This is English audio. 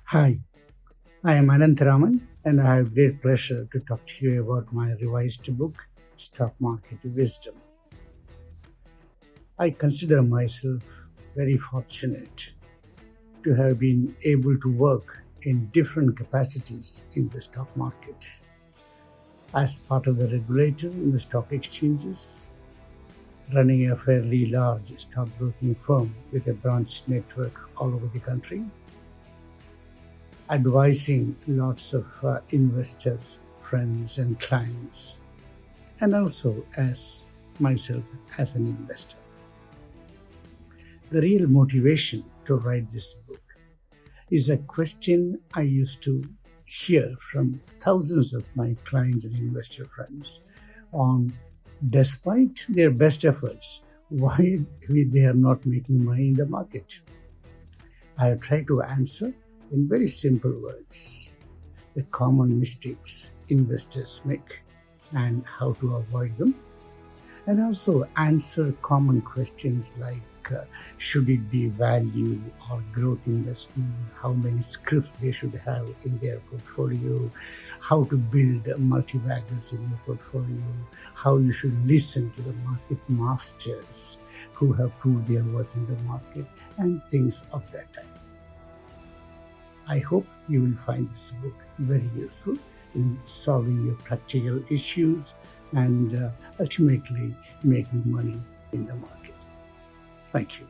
Hi, I am Anantharaman, and I have great pleasure to talk to you about my revised book, Stock Market Wisdom. I consider myself very fortunate to have been able to work in different capacities in the stock market. As part of the regulator in the stock exchanges, running a fairly large stockbroking firm with a branch network all over the country, advising lots of investors, friends, and clients, and also as myself as an investor. The real motivation to write this book is a question I used to hear from thousands of my clients and investor friends on, despite their best efforts, why they are not making money in the market. I have tried to answer in very simple words the common mistakes investors make and how to avoid them, and also answer common questions like should it be value or growth investment, how many scripts they should have in their portfolio, how to build multi-baggers in your portfolio, how you should listen to the market masters who have proved their worth in the market, and things of that type. I hope you will find this book very useful in solving your practical issues and ultimately making money in the market. Thank you.